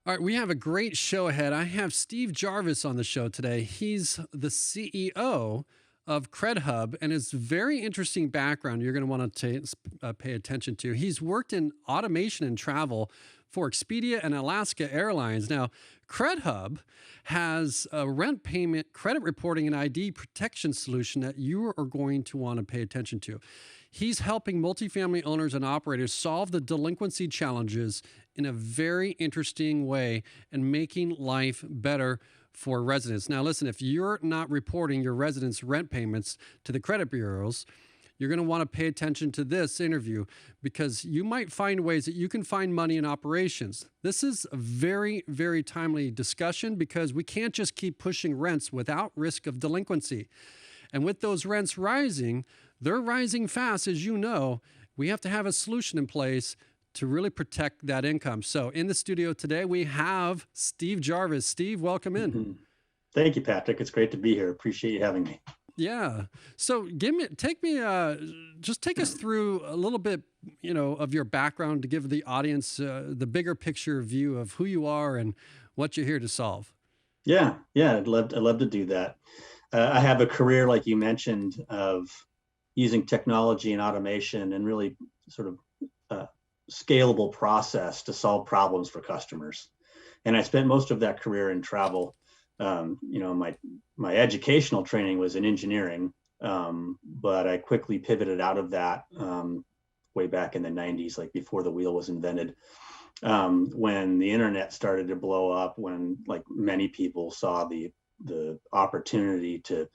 All right, we have a great show ahead. I have Steve Jarvis on the show today. He's the CEO of CredHub, and his very interesting background you're going to want to pay attention to. He's worked in automation and travel for Expedia and Alaska Airlines. Now, CredHub has a rent payment, credit reporting, and ID protection solution that you are going to want to pay attention to. He's helping multifamily owners and operators solve the delinquency challenges in a very interesting way and making life better for residents. Now, listen, if you're not reporting your residents' rent payments to the credit bureaus, you're going to want to pay attention to this interview because you might find ways that you can find money in operations. This is a very, very timely discussion because we can't just keep pushing rents without risk of delinquency. And with those rents rising, they're rising fast, as you know. We have to have a solution in place to really protect that income. So in the studio today, we have Steve Jarvis. Steve, welcome in. Mhm. Thank you, Patrick. It's great to be here. Appreciate you having me. Yeah. So just take us through a little bit, of your background to give the audience the bigger picture view of who you are and what you're here to solve. Yeah, I'd love to do that. I have a career, like you mentioned, of using technology and automation and really sort of scalable process to solve problems for customers. And I spent most of that career in travel. My educational training was in engineering, but I quickly pivoted out of that way back in the 90s, like before the wheel was invented, when the internet started to blow up, when like many people saw the opportunity to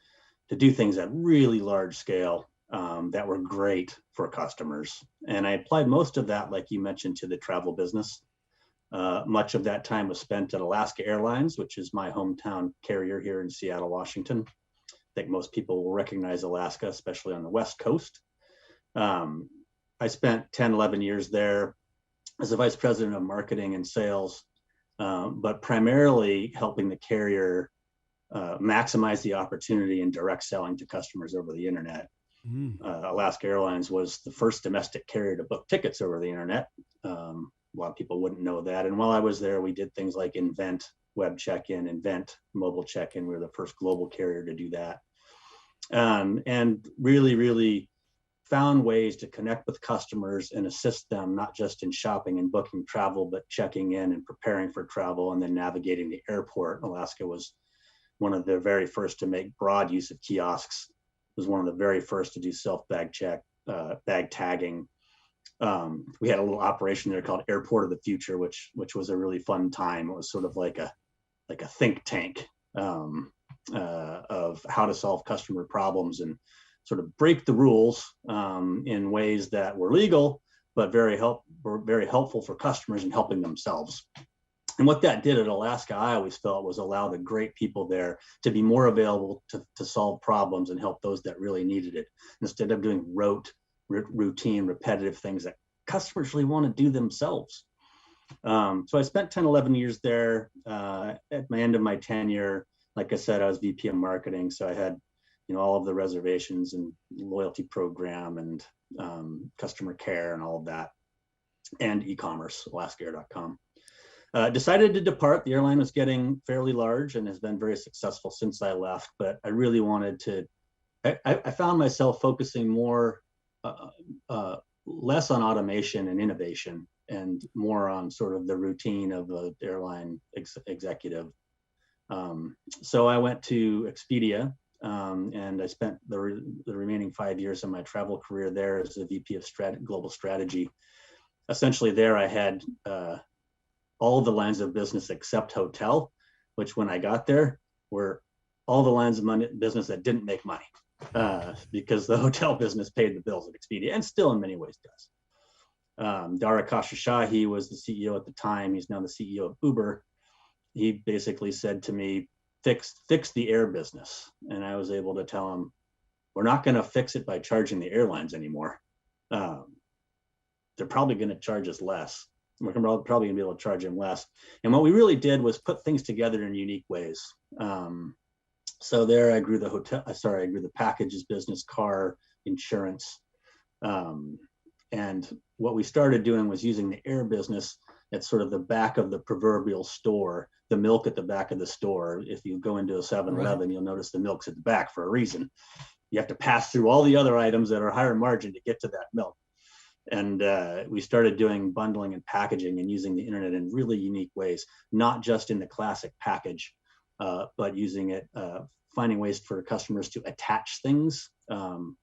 do things at really large scale that were great for customers. And I applied most of that, like you mentioned, to the travel business. Much of that time was spent at Alaska Airlines, which is my hometown carrier here in Seattle, Washington. I think most people will recognize Alaska, especially on the West Coast. I spent 10, 11 years there as a vice president of marketing and sales, but primarily helping the carrier maximize the opportunity in direct selling to customers over the internet. Alaska Airlines was the first domestic carrier to book tickets over the internet. A lot of people wouldn't know that. And while I was there, we did things like invent web check-in, invent mobile check-in. We were the first global carrier to do that. And really, really found ways to connect with customers and assist them, not just in shopping and booking travel, but checking in and preparing for travel and then navigating the airport. Alaska was one of the very first to make broad use of kiosks. Was one of the very first to do self-bag check, bag tagging. We had a little operation there called Airport of the Future, which was a really fun time. It was sort of like a think tank of how to solve customer problems and sort of break the rules in ways that were legal, but were very helpful for customers in helping themselves. And what that did at Alaska, I always felt, was allow the great people there to be more available to solve problems and help those that really needed it, instead of doing routine, repetitive things that customers really want to do themselves. So I spent 10, 11 years there. At my end of my tenure, like I said, I was VP of marketing. So I had all of the reservations and loyalty program and customer care and all of that, and e-commerce, alaskaair.com. Decided to depart. The airline was getting fairly large and has been very successful since I left, but I really wanted to, I found myself focusing less on automation and innovation and more on sort of the routine of the airline executive. So I went to Expedia and I spent the remaining 5 years of my travel career there as a VP of global strategy. Essentially there I had all the lines of business except hotel, which when I got there were all the lines of business that didn't make money because the hotel business paid the bills at Expedia and still in many ways does. Dara Khosrowshahi was the CEO at the time. He's now the CEO of Uber. He basically said to me, fix the air business. And I was able to tell him, we're not going to fix it by charging the airlines anymore. They're probably going to charge us less. We're probably going to be able to charge them less. And what we really did was put things together in unique ways. So there I grew the packages business, car, insurance. And what we started doing was using the air business It's sort of the back of the proverbial store, the milk at the back of the store. If you go into a 7-Eleven, Right. you'll notice the milk's at the back for a reason. You have to pass through all the other items that are higher margin to get to that milk. And we started doing bundling and packaging and using the internet in really unique ways, not just in the classic package, but using it, finding ways for customers to attach things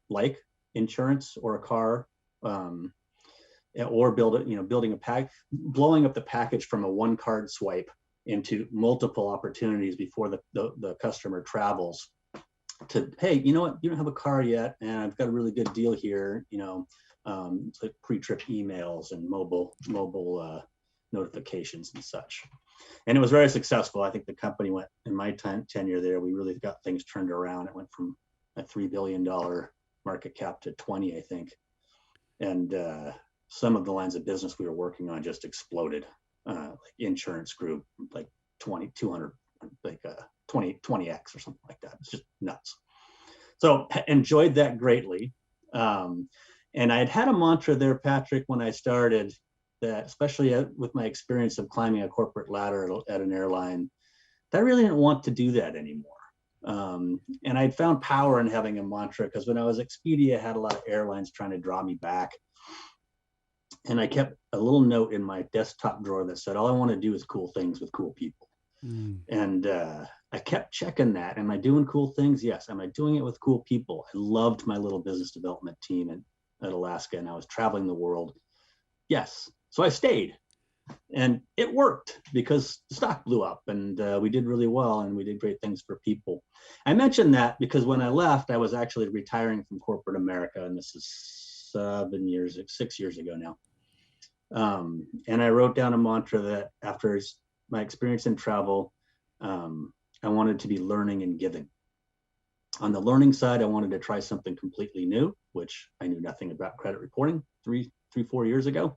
like insurance or a car, or building a pack, blowing up the package from a one card swipe into multiple opportunities before the customer travels to, hey, you know what, you don't have a car yet, and I've got a really good deal here, it's like pre-trip emails and mobile notifications and such. And it was very successful. I think the company went, in my tenure there, we really got things turned around. It went from a $3 billion market cap to 20, I think. And some of the lines of business we were working on just exploded. Like insurance grew like 200, like 20x or something like that. It's just nuts. So enjoyed that greatly. And I had a mantra there, Patrick, when I started, that especially with my experience of climbing a corporate ladder at an airline, that I really didn't want to do that anymore. And I'd found power in having a mantra, because when I was Expedia, I had a lot of airlines trying to draw me back. And I kept a little note in my desktop drawer that said, all I want to do is cool things with cool people. And I kept checking that. Am I doing cool things? Yes. Am I doing it with cool people? I loved my little business development team at Alaska, and I was traveling the world. Yes. So I stayed, and it worked because the stock blew up, and we did really well, and we did great things for people. I mentioned that because when I left, I was actually retiring from corporate America, and this is 6 years ago now. And I wrote down a mantra that after my experience in travel, I wanted to be learning and giving. On the learning side, I wanted to try something completely new, which I knew nothing about credit reporting 4 years ago.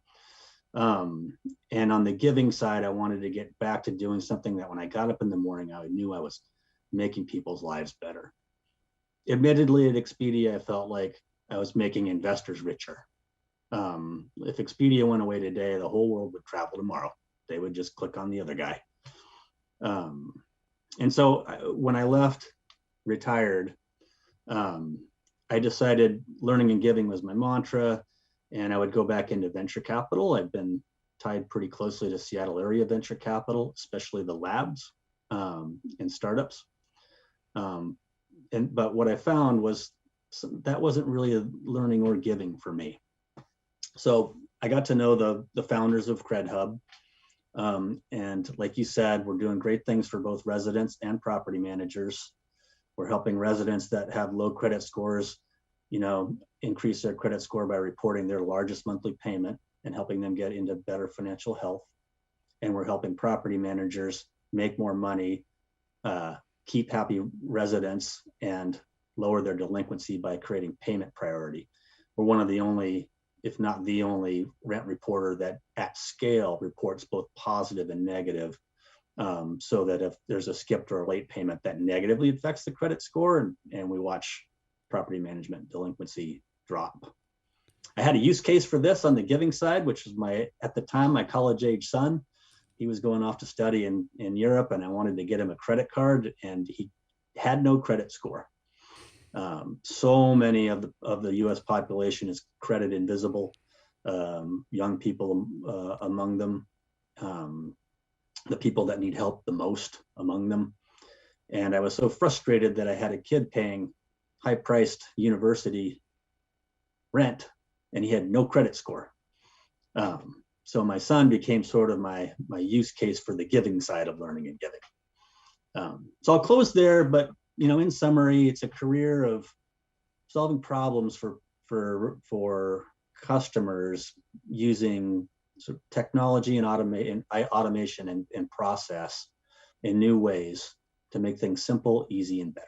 And on the giving side, I wanted to get back to doing something that when I got up in the morning, I knew I was making people's lives better. Admittedly, at Expedia, I felt like I was making investors richer. If Expedia went away today, the whole world would travel tomorrow. They would just click on the other guy. And so when I left, retired, I decided learning and giving was my mantra, and I would go back into venture capital. I've been tied pretty closely to Seattle area venture capital, especially the labs and startups. But what I found was that wasn't really a learning or giving for me. So I got to know the founders of CredHub. And like you said, we're doing great things for both residents and property managers. We're helping residents that have low credit scores, increase their credit score by reporting their largest monthly payment and helping them get into better financial health. And we're helping property managers make more money, keep happy residents, and lower their delinquency by creating payment priority. We're one of the only, if not the only, rent reporter that at scale reports both positive and negative, so that if there's a skipped or a late payment, that negatively affects the credit score, and we watch property management delinquency drop. I had a use case for this on the giving side, which was at the time, my college age son. He was going off to study in Europe, and I wanted to get him a credit card, and he had no credit score. So many of the U.S. population is credit invisible, young people among them, the people that need help the most among them. And I was so frustrated that I had a kid paying high-priced university rent, and he had no credit score. So my son became sort of my use case for the giving side of learning and giving. So I'll close there, but in summary, it's a career of solving problems for customers using sort of technology and automation and process in new ways to make things simple, easy, and better.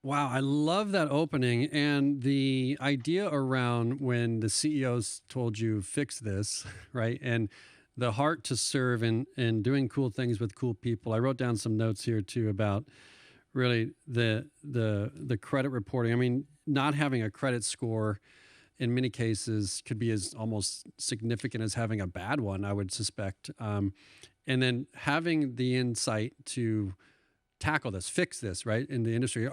Wow, I love that opening and the idea around when the CEOs told you fix this, right? And the heart to serve and doing cool things with cool people. I wrote down some notes here too about really the credit reporting. I mean, not having a credit score in many cases could be as almost significant as having a bad one, I would suspect. And then having the insight to tackle this, fix this, right, in the industry.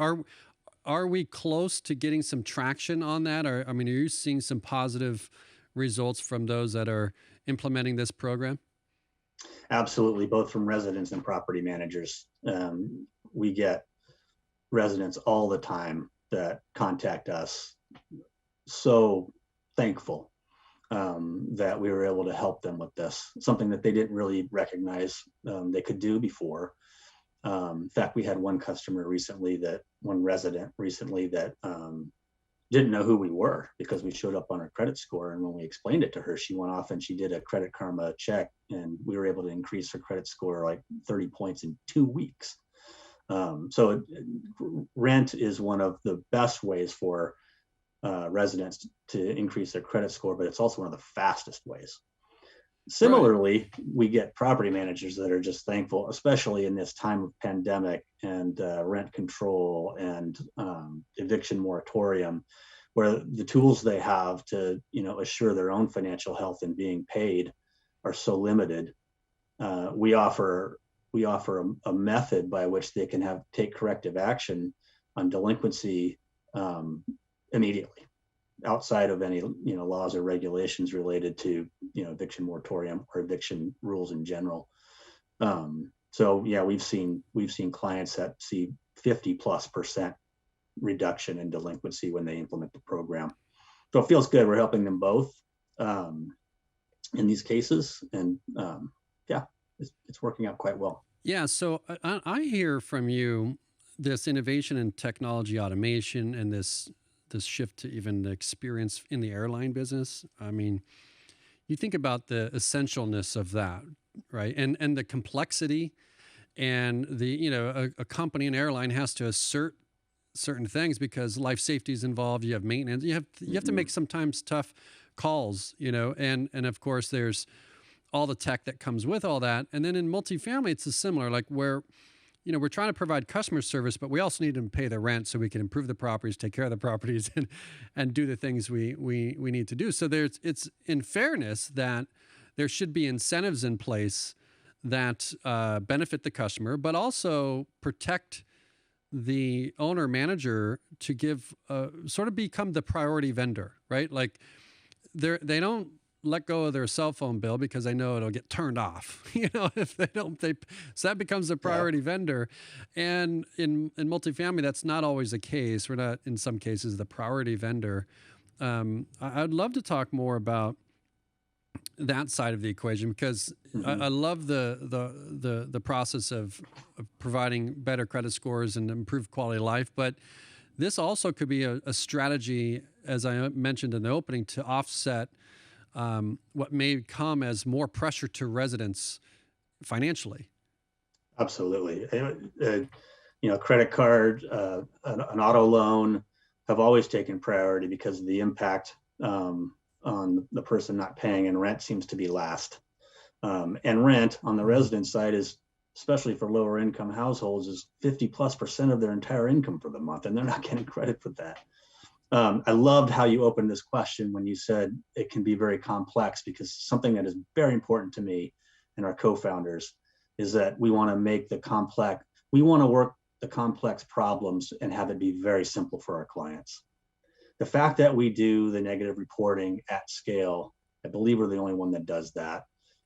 Are we close to getting some traction on that? Or, I mean, are you seeing some positive results from those that are implementing this program? Absolutely, both from residents and property managers. We get residents all the time that contact us, so thankful that we were able to help them with this, something that they didn't really recognize they could do before. In fact, we had one resident recently that didn't know who we were because we showed up on her credit score. And when we explained it to her, she went off and she did a Credit Karma check, and we were able to increase her credit score like 30 points in 2 weeks. So rent is one of the best ways for residents to increase their credit score, but it's also one of the fastest ways. Similarly, we get property managers that are just thankful, especially in this time of pandemic and rent control and eviction moratorium, where the tools they have to, assure their own financial health and being paid are so limited. We offer a method by which they can take corrective action on delinquency immediately, outside of any laws or regulations related to eviction moratorium or eviction rules in general. So yeah, we've seen clients that see 50+% reduction in delinquency when they implement the program. So it feels good. We're helping them both in these cases, and yeah, it's working out quite well. Yeah. So I hear from you this innovation in technology automation and this shift to even the experience in the airline business. I mean, you think about the essentialness of that, right? And the complexity, and a company, an airline, has to assert certain things because life safety is involved. You have maintenance. You have to make sometimes tough calls, and of course there's all the tech that comes with all that. And then in multifamily, it's a similar, like where we're trying to provide customer service, but we also need them to pay their rent so we can improve the properties, take care of the properties, and do the things we need to do. So it's in fairness that there should be incentives in place that benefit the customer, but also protect the owner manager to give sort of become the priority vendor, right? Like they don't let go of their cell phone bill because they know it'll get turned off, if they don't, so that becomes a priority vendor. And in multifamily, that's not always the case. We're not, in some cases, the priority vendor. I'd love to talk more about that side of the equation, because I love the process of providing better credit scores and improved quality of life. But this also could be a strategy, as I mentioned in the opening, to offset what may come as more pressure to residents financially. Absolutely. Credit card, an auto loan have always taken priority because of the impact on the person not paying, and rent seems to be last. And rent on the resident side is, especially for lower income households, is 50+% of their entire income for the month, and they're not getting credit for that. I loved how you opened this question when you said it can be very complex, because something that is very important to me and our co-founders is that we want to work the complex problems and have it be very simple for our clients. The fact that we do the negative reporting at scale, I believe we're the only one that does that.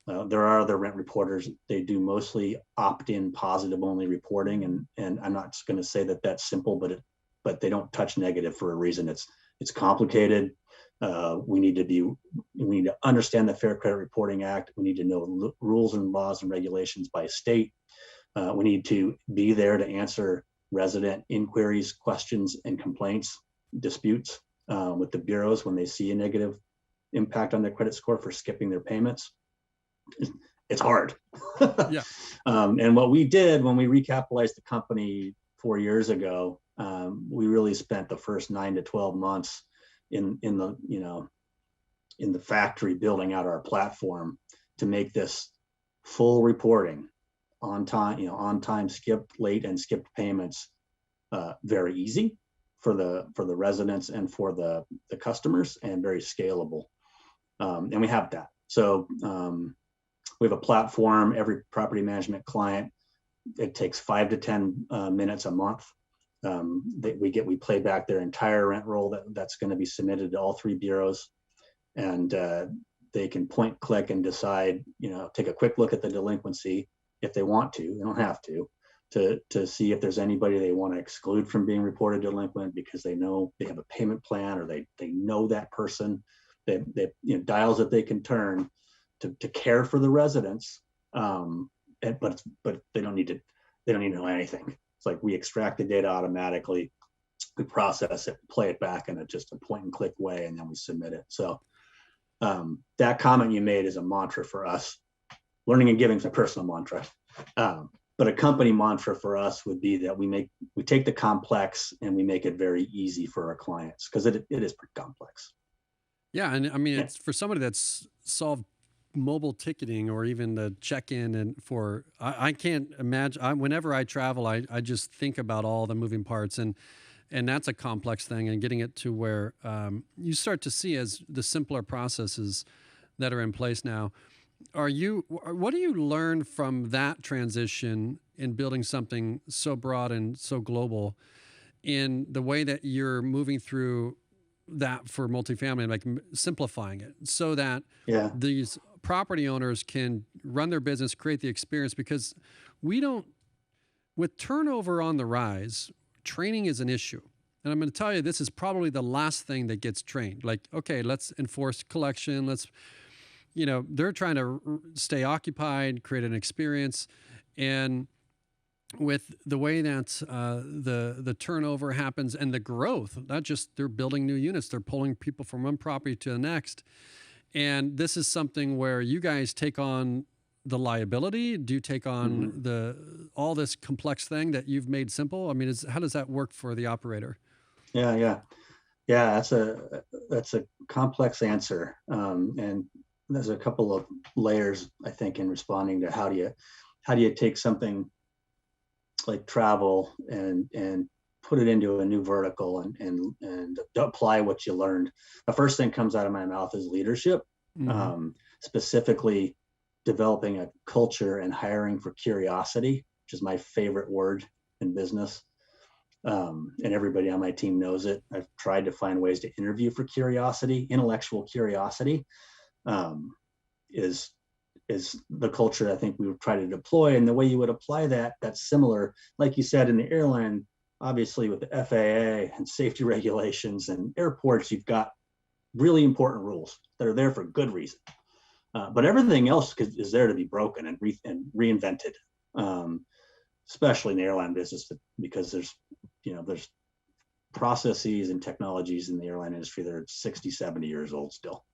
There are other rent reporters. They do mostly opt-in positive only reporting, and I'm not going to say that that's simple, but they don't touch negative for a reason. It's complicated. We need to understand the Fair Credit Reporting Act. We need to know rules and laws and regulations by state. We need to be there to answer resident inquiries, questions, and complaints, disputes with the bureaus when they see a negative impact on their credit score for skipping their payments. It's hard. Yeah. And what we did when we recapitalized the company 4 years ago, we really spent the first 9 to 12 months in the factory building out our platform to make this full reporting on time, skipped, late, and skipped payments very easy for the residents and for the customers, and very scalable. And we have that. So we have a platform. Every property management client, it takes 5 to 10 minutes a month. We play back their entire rent roll that's going to be submitted to all 3 bureaus, and they can point, click, and decide, take a quick look at the delinquency if they want to. They don't have to see if there's anybody they want to exclude from being reported delinquent because they know they have a payment plan, or they know that person. They dials that they can turn to care for the residents, but they don't need to know anything. It's like we extract the data automatically, we process it, play it back in just a point and click way, and then we submit it. So that comment you made is a mantra for us. Learning and giving is a personal mantra, but a company mantra for us would be that we take the complex and we make it very easy for our clients, because it is pretty complex. Yeah, and I mean, it's for somebody that's solved mobile ticketing or even the check-in, and I can't imagine. Whenever I travel, I just think about all the moving parts, and that's a complex thing. And getting it to where you start to see as the simpler processes that are in place now. What do you learn from that transition in building something so broad and so global, in the way that you're moving through that for multifamily, like simplifying it so that these property owners can run their business, create the experience? Because with turnover on the rise, training is an issue. And I'm going to tell you, this is probably the last thing that gets trained. Like, okay, let's enforce collection. They're trying to stay occupied, create an experience. And with the way that the turnover happens and the growth, not just they're building new units, they're pulling people from one property to the next. And this is something where you guys take on the liability. Do you take on all this complex thing that you've made simple? I mean, how does that work for the operator? Yeah. That's a complex answer, and there's a couple of layers, I think, in responding to how do you take something like travel and put it into a new vertical and apply what you learned. The first thing comes out of my mouth is leadership, specifically developing a culture and hiring for curiosity, which is my favorite word in business. And everybody on my team knows it. I've tried to find ways to interview for curiosity. Intellectual curiosity is the culture I think we would try to deploy. And the way you would apply that's similar, like you said, in the airline, obviously with the FAA and safety regulations and airports, you've got really important rules that are there for good reason. But everything else is there to be broken and reinvented, especially in the airline business, because there's processes and technologies in the airline industry that are 60, 70 years old still.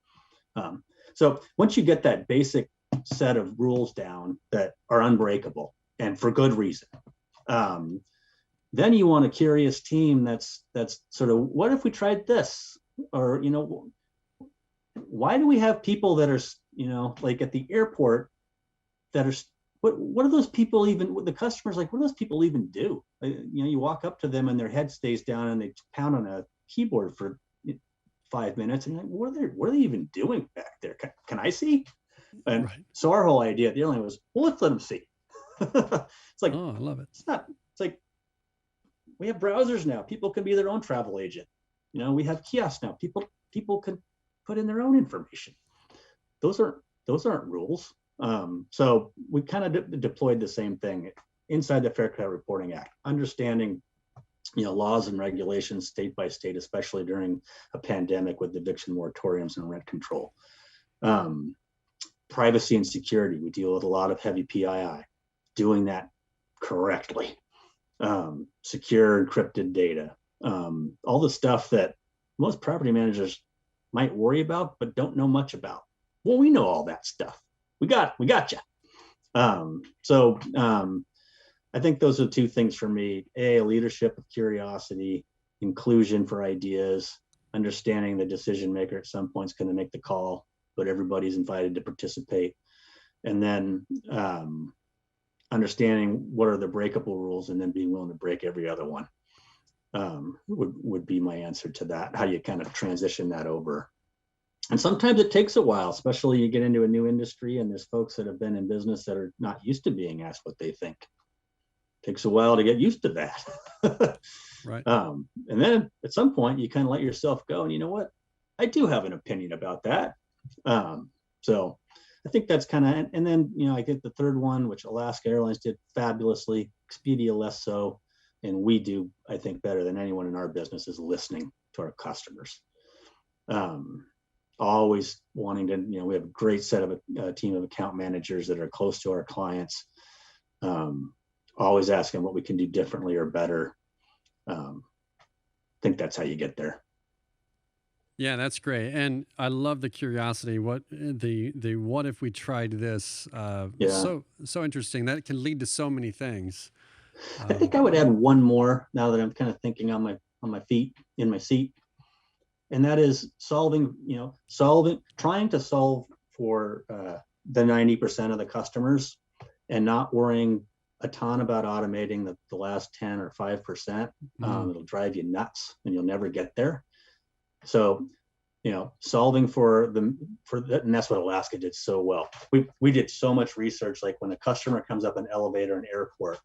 So once you get that basic set of rules down that are unbreakable and for good reason, then you want a curious team that's sort of, what if we tried this? Or, why do we have people that are, like at the airport that are, what are those people even, the customers, like, what do those people even do? You walk up to them and their head stays down and they pound on a keyboard for 5 minutes, and what are they even doing back there? Can I see? And so our whole idea at the airline was, well, let's let them see. It's like, oh, I love it. It's like, we have browsers now. People can be their own travel agent. We have kiosks now. People can put in their own information. Those aren't rules. So we kind of deployed the same thing inside the Fair Credit Reporting Act, understanding laws and regulations state by state, especially during a pandemic with eviction moratoriums and rent control. Privacy and security, we deal with a lot of heavy PII, doing that correctly. Secure encrypted data, all the stuff that most property managers might worry about but don't know much about. Well, we know all that stuff. We got you. So I think those are two things for me: leadership of curiosity, inclusion for ideas, understanding the decision maker at some point is going to make the call, but everybody's invited to participate, and then understanding what are the breakable rules and then being willing to break every other one. would be my answer to that. How you kind of transition that over. And sometimes it takes a while, especially you get into a new industry and there's folks that have been in business that are not used to being asked what they think. It takes a while to get used to that. Right. And then at some point you kind of let yourself go and you know what? I do have an opinion about that. So I think that's kind of, and then, I get the third one, which Alaska Airlines did fabulously, Expedia less so. And we do, I think, better than anyone in our business is listening to our customers. Always wanting to, we have a great set of a team of account managers that are close to our clients. Always asking what we can do differently or better. I think that's how you get there. Yeah, that's great, and I love the curiosity. What what if we tried this? So interesting. That can lead to so many things. I think I would add one more now that I'm kind of thinking on my feet in my seat, and that is trying to solve for the 90% of the customers, and not worrying a ton about automating the last 10 or 5%. It'll drive you nuts, and you'll never get there. So, solving for that, and that's what Alaska did so well. We did so much research. Like when a customer comes up an elevator in an airport,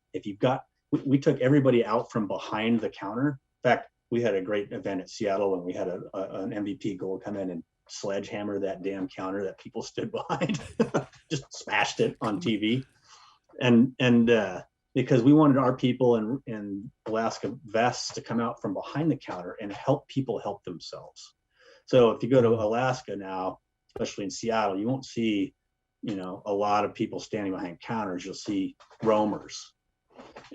we took everybody out from behind the counter. In fact, we had a great event at Seattle when we had an MVP goal come in and sledgehammer that damn counter that people stood behind, just smashed it on TV, and because we wanted our people in Alaska vests to come out from behind the counter and help people help themselves. So if you go to Alaska now, especially in Seattle, you won't see, a lot of people standing behind counters. You'll see roamers.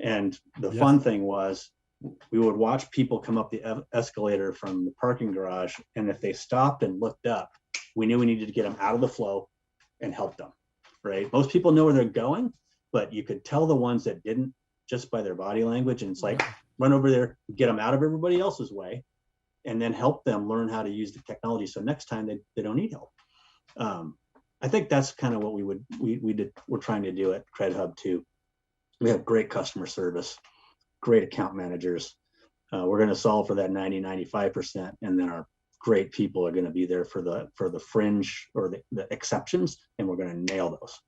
And the fun thing was we would watch people come up the escalator from the parking garage. And if they stopped and looked up, we knew we needed to get them out of the flow and help them, right? Most people know where they're going, but you could tell the ones that didn't just by their body language. And it's like, run over there, get them out of everybody else's way, and then help them learn how to use the technology. So next time they don't need help. I think that's kind of what we're trying to do at CredHub too. We have great customer service, great account managers. We're going to solve for that 90-95%. And then our great people are going to be there for the fringe or the exceptions. And we're going to nail those.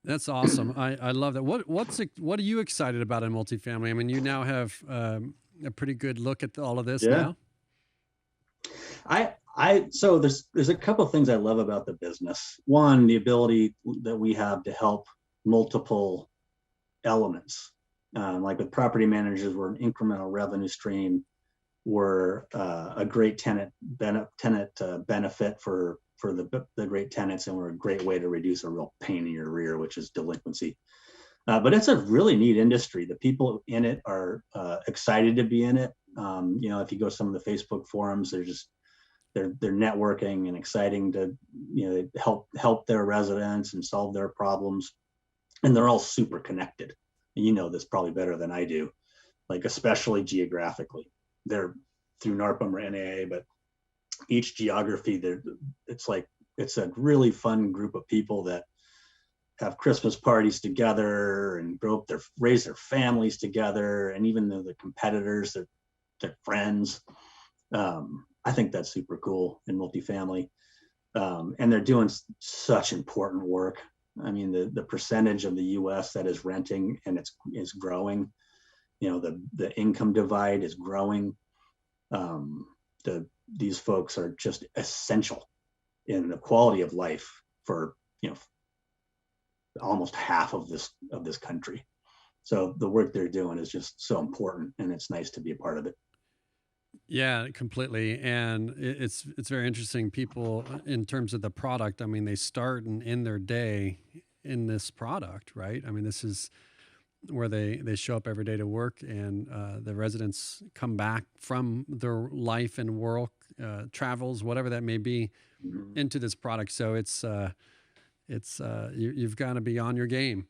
That's awesome. I love that. What are you excited about in multifamily? I mean, you now have a pretty good look at all of this now. So there's a couple of things I love about the business. One, the ability that we have to help multiple elements. Like with property managers, we're an incremental revenue stream. We're a great tenant benefit for the great tenants, and we're a great way to reduce a real pain in your rear, which is delinquency. But it's a really neat industry. The people in it are excited to be in it. If you go to some of the Facebook forums, they're networking and exciting to help their residents and solve their problems, and they're all super connected. And this probably better than I do, like especially geographically. They're through NARPM or NAA, but each geography, it's a really fun group of people that have Christmas parties together and raise their families together. And even though they're competitors, they're friends. I think that's super cool in multifamily. And they're doing such important work. I mean, the percentage of the US that is renting and is growing. The income divide is growing. These folks are just essential in the quality of life for almost half of this country. So the work they're doing is just so important, and it's nice to be a part of it. Yeah, completely. And it's very interesting. People, in terms of the product, I mean, they start and end their day in this product, right? I mean, this is where they show up every day to work, and the residents come back from their life and work, travels, whatever that may be, into this product. So you've got to be on your game.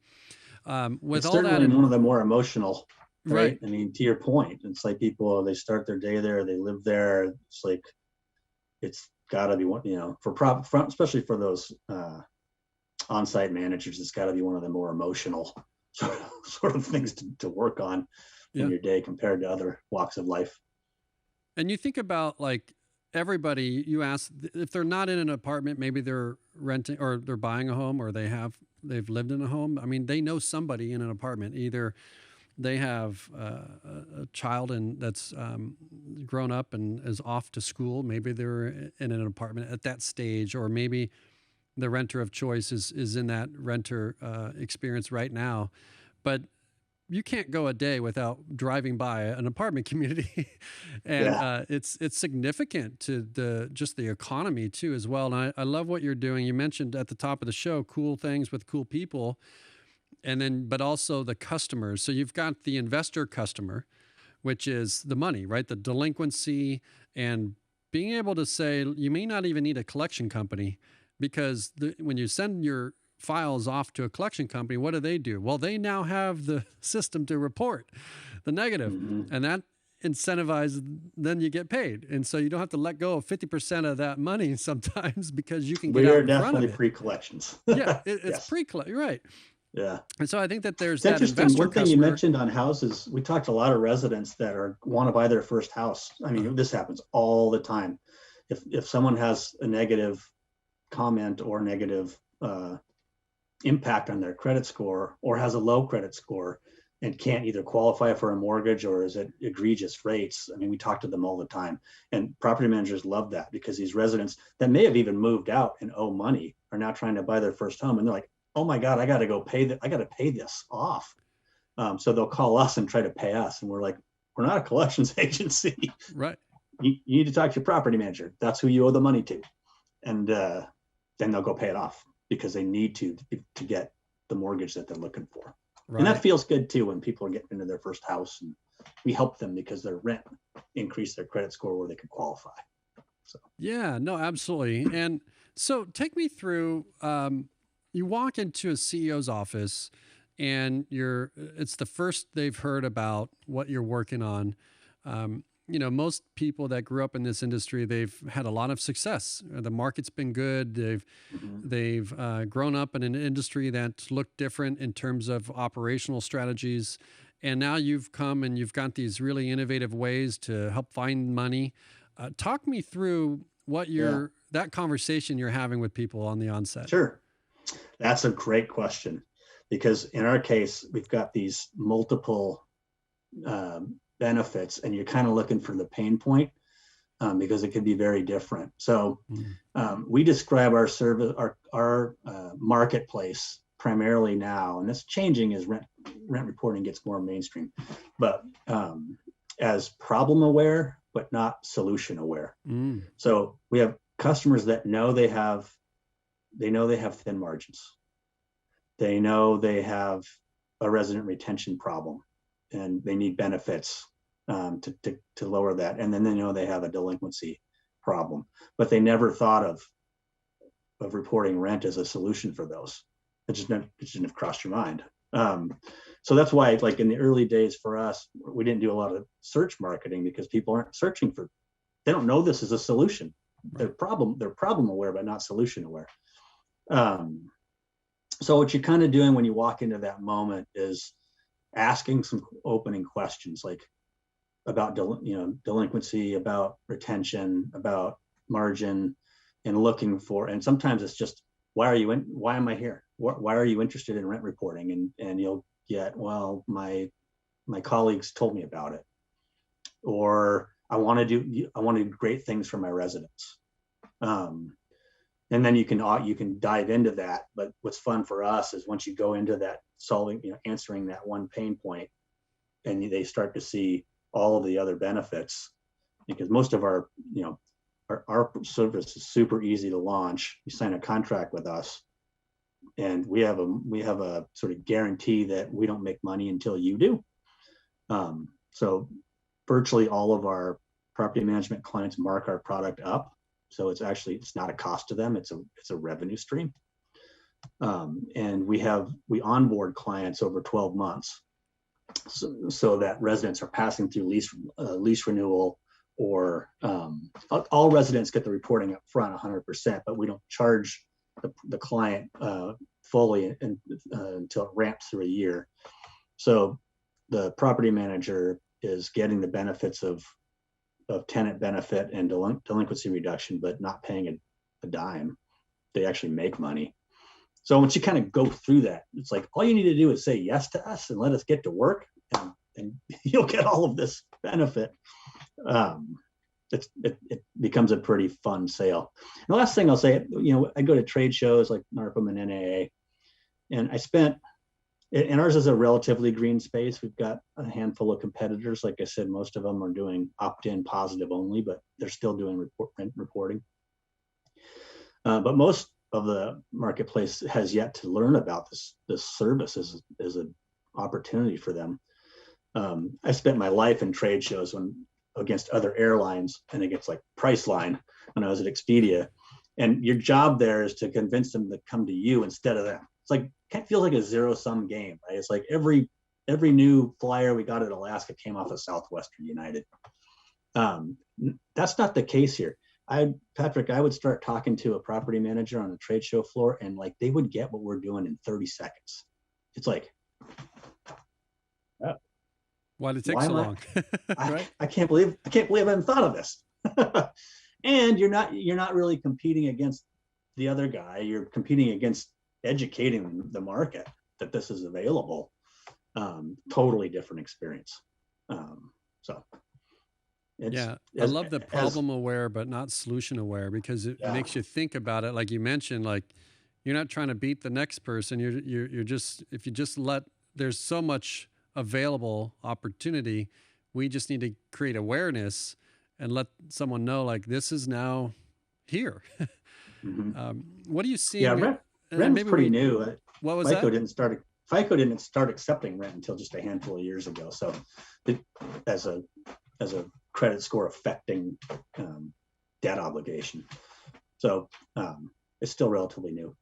With it's all certainly that, one of the more emotional. Right. I mean, to your point, it's like people, they start their day there, they live there. It's like, it's got to be one, especially for those on-site managers, it's got to be one of the more emotional sort of things to work on in Yeah. your day compared to other walks of life. And you think about like everybody, you ask if they're not in an apartment, maybe they're renting or they're buying a home or they've lived in a home. I mean, they know somebody in an apartment. Either they have a child and that's grown up and is off to school. Maybe they're in an apartment at that stage, or maybe the renter of choice is in that renter experience right now. But you can't go a day without driving by an apartment community, and Yeah. it's significant to the economy too as well. And I love what you're doing. You mentioned at the top of the show cool things with cool people, and then but also the customers. So you've got the investor customer, which is the money, right? The delinquency, and being able to say you may not even need a collection company because when you send your files off to a collection company, what do? Well, they now have the system to report the negative, Hmm. and that incentivizes, then you get paid. And so you don't have to let go of 50% of that money sometimes because you can get We out are in front of definitely it. pre-collections. Yeah, it's Yes. pre-collect. You're right. Yeah. And so I think that there's It's that interesting. investor One thing you customer. mentioned on houses, we talked to a lot of residents that want to buy their first house. I Uh, mean, this happens all the time. If someone has a negative comment or negative impact on their credit score, or has a low credit score and can't either qualify for a mortgage or is at egregious rates, I mean, we talk to them all the time. And property managers love that because these residents that may have even moved out and owe money are now trying to buy their first home. And they're like, oh my God, I got to go pay that. I got to pay this off. So they'll call us and try to pay us. And we're like, we're not a collections agency. right. You need to talk to your property manager. That's who you owe the money to. And then they'll go pay it off because they need to get the mortgage that they're looking for. Right. And that feels good too when people are getting into their first house and we help them because their rent increase their credit score where they can qualify. So Yeah, no, absolutely. And so take me through, you walk into a CEO's office and it's the first they've heard about what you're working on. Most people that grew up in this industry, they've had a lot of success. The market's been good. mhm. They've grown up in an industry that looked different in terms of operational strategies. And now you've come and you've got these really innovative ways to help find money. Talk me through Yeah, that conversation you're having with people on the onset. sure. That's a great question because in our case, we've got these multiple benefits and you're kind of looking for the pain point because it can be very different. So Mm. we describe our service, our marketplace primarily now, and it's changing as rent reporting gets more mainstream, but as problem aware, but not solution aware. Mm. So we have customers that know they have thin margins. They know they have a resident retention problem and they need benefits to lower that. And then they know they have a delinquency problem, but they never thought of reporting rent as a solution for those. It just didn't have crossed your mind. So that's why, like in the early days for us, we didn't do a lot of search marketing because people aren't searching for, they don't know this is a solution. They're problem aware, but not solution aware. So what you're kind of doing when you walk into that moment is asking some opening questions, like about delinquency, about retention, about margin, and looking for. And sometimes it's just, why am I here? Why are you interested in rent reporting? And you'll get, well, my colleagues told me about it, or I want to do great things for my residents. And then you can dive into that. But what's fun for us is once you go into that answering that one pain point, and they start to see all of the other benefits, because most of our service is super easy to launch. You sign a contract with us, and we have a sort of guarantee that we don't make money until you do. So virtually all of our property management clients mark our product up. So it's not a cost to them. It's a revenue stream. And we onboard clients over 12 months. So that residents are passing through lease renewal, or all residents get the reporting up front 100%, but we don't charge the client fully until it ramps through a year. So the property manager is getting the benefits of tenant benefit and delinquency reduction, but not paying a dime. They actually make money. So once you kind of go through that, it's like, all you need to do is say yes to us and let us get to work, and you'll get all of this benefit. It becomes a pretty fun sale. And the last thing I'll say, I go to trade shows like NARPM and NAA, and and ours is a relatively green space. We've got a handful of competitors. Like I said, most of them are doing opt-in positive only, but they're still doing rent reporting. But most of the marketplace has yet to learn about this service as an opportunity for them. I spent my life in trade shows against other airlines and against like Priceline when I was at Expedia. And your job there is to convince them to come to you instead of them. It's like, kind of feels like a zero-sum game, right? It's like every new flyer we got at Alaska came off of Southwestern United. That's not the case here. Patrick, I would start talking to a property manager on a trade show floor, and like they would get what we're doing in 30 seconds. It's like, why did it take so long? Right? I can't believe I haven't thought of this. And you're not really competing against the other guy. You're competing against educating the market that this is available. Totally different experience. I love the problem aware, but not solution aware, because it makes you think about it. Like you mentioned, like you're not trying to beat the next person. You're just, if you just there's so much available opportunity. We just need to create awareness and let someone know, like, this is now here. Mm-hmm. What do you see? Yeah, rent's pretty new. What was FICO that? FICO didn't start accepting rent until just a handful of years ago. So as a credit score affecting debt obligation. So it's still relatively new.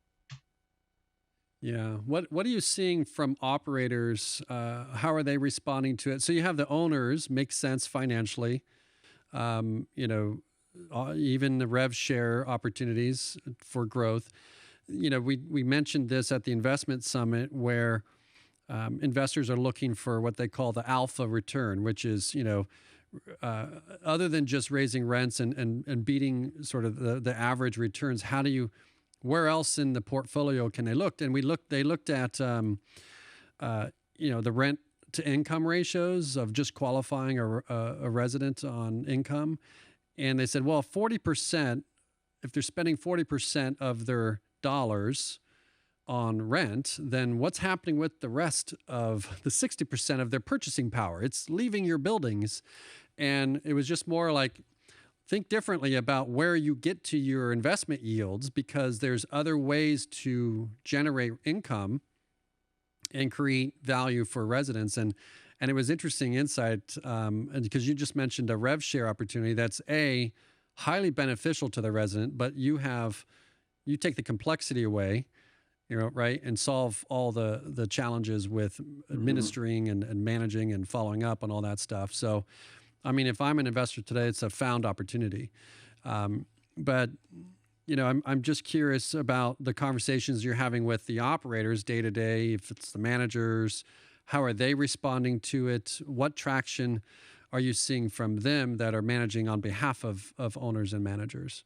Yeah. What are you seeing from operators? How are they responding to it? So you have the owners, makes sense financially. Even the rev share opportunities for growth. We mentioned this at the investment summit where investors are looking for what they call the alpha return, which is, other than just raising rents and beating sort of the average returns, where else in the portfolio can they look? And they looked at, the rent to income ratios of just qualifying a resident on income. And they said, well, 40%, if they're spending 40% of their dollars on rent, then what's happening with the rest of the 60% of their purchasing power? It's leaving your buildings. And it was just more like, think differently about where you get to your investment yields, because there's other ways to generate income and create value for residents. And it was interesting insight, and because you just mentioned a rev share opportunity that's highly beneficial to the resident, but you take the complexity away, right, and solve all the challenges with administering and managing and following up on all that stuff. So, I mean, if I'm an investor today, it's a found opportunity. But I'm just curious about the conversations you're having with the operators day to day. If it's the managers, how are they responding to it? What traction are you seeing from them that are managing on behalf of owners and managers?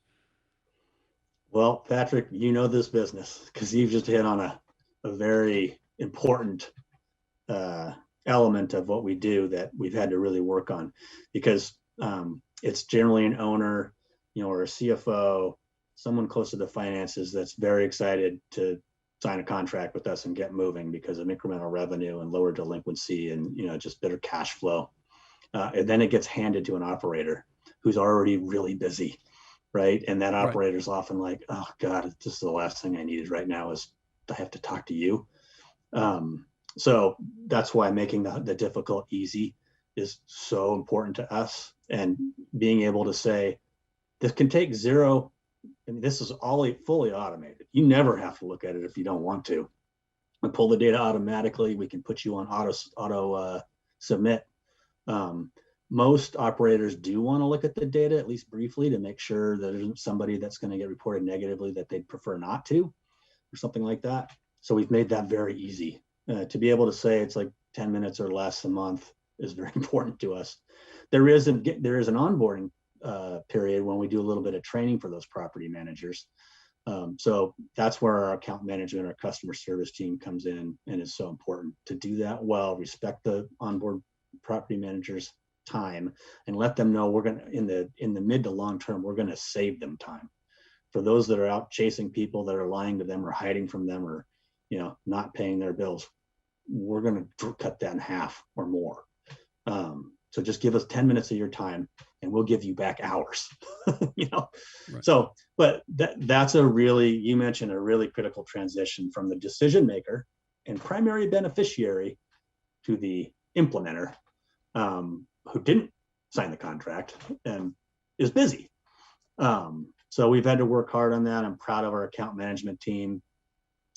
Well, Patrick, you know this business because you've just hit on a very important element of what we do that we've had to really work on, because it's generally an owner, or a CFO, someone close to the finances that's very excited to sign a contract with us and get moving because of incremental revenue and lower delinquency and just better cash flow. And then it gets handed to an operator who's already really busy, right? And that operator's often like, oh God, this is the last thing I needed right now is I have to talk to you. So that's why making the difficult easy is so important to us, and being able to say, this can take zero. I mean, this is all fully automated. You never have to look at it if you don't want to. We pull the data automatically. We can put you on auto submit. Most operators do want to look at the data, at least briefly, to make sure that there isn't somebody that's going to get reported negatively that they'd prefer not to. or something like that. So we've made that very easy. To be able to say it's like 10 minutes or less a month is very important to us. There is an onboarding period when we do a little bit of training for those property managers. So that's where our account management, our customer service team comes in, and it's so important to do that well, respect the onboard property managers' time, and let them know we're going to, in the mid to long term, we're going to save them time. For those that are out chasing people that are lying to them or hiding from them or, not paying their bills, we're going to cut that in half or more. So just give us 10 minutes of your time and we'll give you back hours, Right. So, but that's you mentioned a really critical transition from the decision maker and primary beneficiary to the implementer, who didn't sign the contract and is busy. So we've had to work hard on that. I'm proud of our account management team.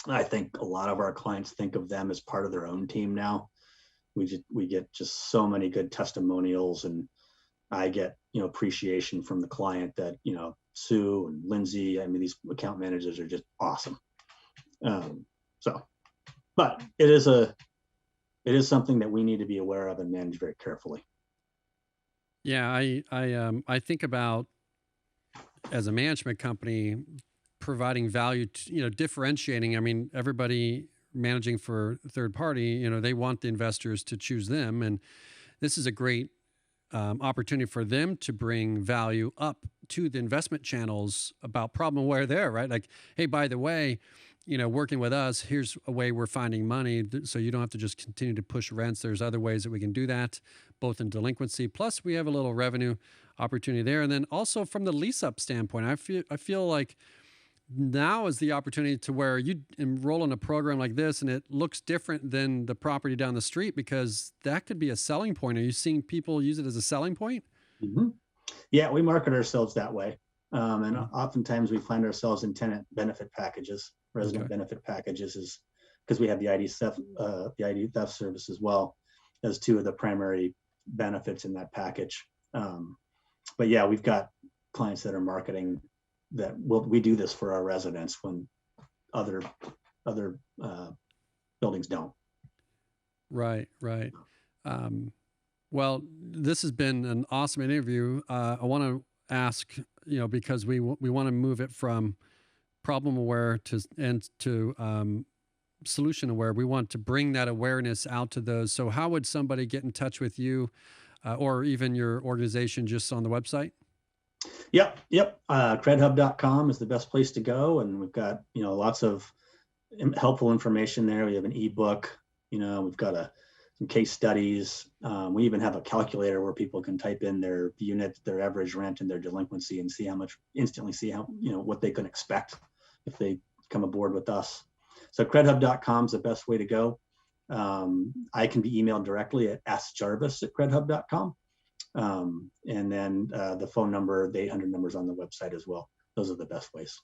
I think a lot of our clients think of them as part of their own team now. We get just so many good testimonials, and I get, appreciation from the client that, Sue and Lindsay, I mean, these account managers are just awesome. But it is something that we need to be aware of and manage very carefully. Yeah. I think about, as a management company, providing value to, differentiating. I mean, everybody managing for third party, they want the investors to choose them. And this is a great opportunity for them to bring value up to the investment channels about problem aware there, right? Like, hey, by the way, working with us, here's a way we're finding money. So you don't have to just continue to push rents. There's other ways that we can do that, both in delinquency. Plus we have a little revenue opportunity there. And then also from the lease up standpoint, I feel like now is the opportunity to where you enroll in a program like this and it looks different than the property down the street, because that could be a selling point. Are you seeing people use it as a selling point? Mm-hmm. Yeah, we market ourselves that way. And oftentimes we find ourselves in tenant benefit packages, resident benefit packages, is because we have the ID theft service as well as two of the primary benefits in that package. But yeah, we've got clients that are marketing that we do this for our residents when other buildings don't. Right. Well, this has been an awesome interview. I want to ask, because we want to move it from problem aware to solution aware. We want to bring that awareness out to those. So how would somebody get in touch with you or even your organization just on the website? Yep. CredHub.com is the best place to go. And we've got, lots of helpful information there. We have an ebook, we've got some case studies. We even have a calculator where people can type in their unit, their average rent, and their delinquency, and instantly see how, what they can expect if they come aboard with us. So CredHub.com is the best way to go. I can be emailed directly at askjarvis@credhub.com. And then the phone number, the 800 numbers on the website as well. Those are the best ways.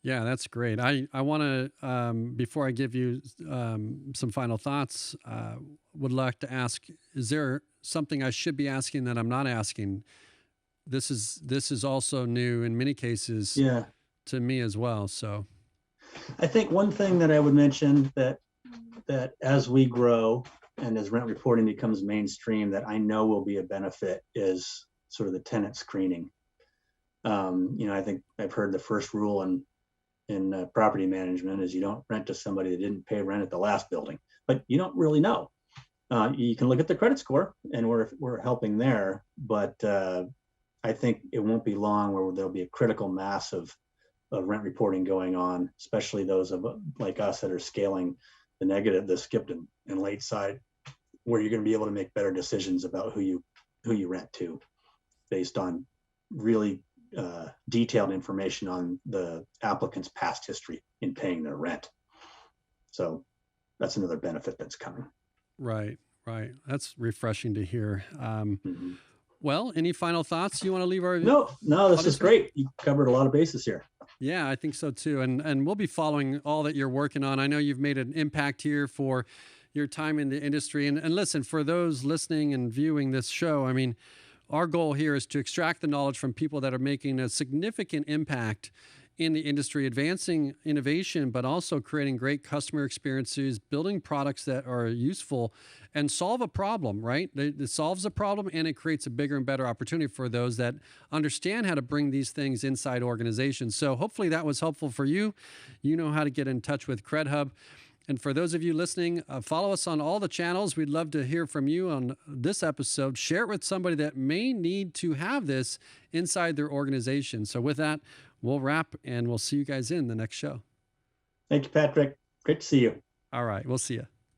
Yeah, that's great. I want to, before I give you some final thoughts, would like to ask, is there something I should be asking that I'm not asking? This is also new in many cases to me as well. So I think one thing that I would mention that as we grow and as rent reporting becomes mainstream, that I know will be a benefit is sort of the tenant screening. I think I've heard the first rule in property management is you don't rent to somebody that didn't pay rent at the last building, but you don't really know. You can look at the credit score, and we're helping there, but I think it won't be long where there'll be a critical mass of rent reporting going on, especially those like us that are scaling the negative, the skipped and late side, where you're going to be able to make better decisions about who you rent to based on really detailed information on the applicant's past history in paying their rent. So that's another benefit that's coming. Right. That's refreshing to hear. Well, any final thoughts you want to leave our? No, this is great. You covered a lot of bases here. Yeah, I think so too. And we'll be following all that you're working on. I know you've made an impact here for your time in the industry. And listen, for those listening and viewing this show, I mean, our goal here is to extract the knowledge from people that are making a significant impact in the industry, advancing innovation, but also creating great customer experiences, building products that are useful and solve a problem, right? It solves a problem and it creates a bigger and better opportunity for those that understand how to bring these things inside organizations. So hopefully that was helpful for you. You know how to get in touch with CredHub. And for those of you listening, follow us on all the channels. We'd love to hear from you on this episode. Share it with somebody that may need to have this inside their organization. So with that, we'll wrap and we'll see you guys in the next show. Thank you, Patrick. Great to see you. All right. We'll see you.